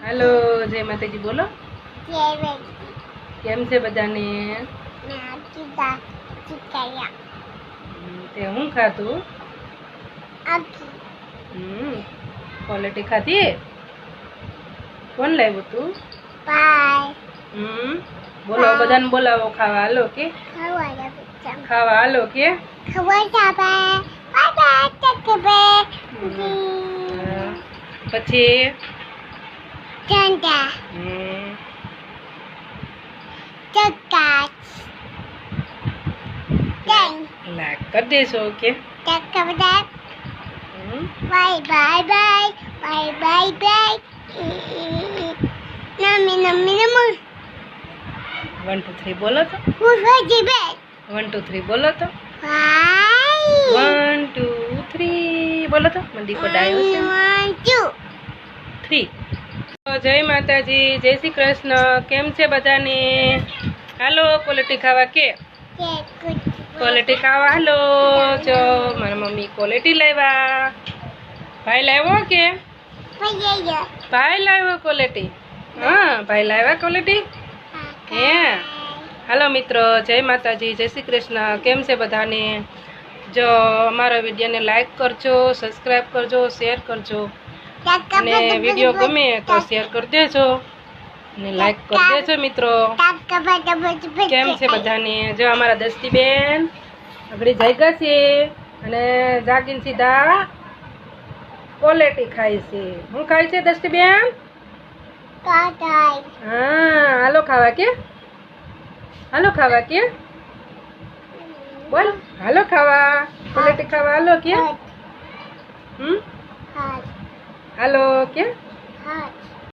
Hello जय माता जी बोलो। केम छे बधाने? ते हूँ खातु? क्वालिटी खाती? कोण लाव्યું તું? बोलो बधाने बोलावो खावा हालो के? खावा हालो के? પછી લાઈક કરી દેશો કે? Bye bye bye bye bye bye. Nami nami nami. 1 2 3 બોલો તો. 1 2 3 બોલો તો. 1 2 3 બોલો તો. મંદી પડાયો છે. 1 2 3. જય માતાજી, જય શ્રી કૃષ્ણ. કેમ છે બધાને? હાલો ક્વોલિટી ખાવા કે? ક્વોલિટી ખાવા હાલો. જો મારા મમ્મી ક્વોલિટી લાવ્યા. ભાઈ લાવ્યો કે? ભાઈ લાવ્યો ક્વોલિટી? હા ભાઈ લાવ્યા ક્વોલિટી? હે હાલો મિત્રો, જય માતાજી, જય શ્રી કૃષ્ણ. કેમ છે બધાને? જો અમારા વિડીયોને લાઈક કરજો, સબસ્ક્રાઈબ કરજો, શેર કરજો અને વિડીયો ગમે તો શેર કરી દેજો અને લાઈક કરી દેજો મિત્રો. કેમ છે બધાને? જો અમારા દસ્તીબેન આગળ જાગ્યા છે અને જાગીને સીધા ક્વોલિટી ખાય છે. હું ખાય છે દસ્તીબેન? હા હાલો ખાવા કે? હાલો ખાવા કે? બોલ હાલો ખાવા, ક્વોલિટી ખાવા હાલો કે? હાલો કે?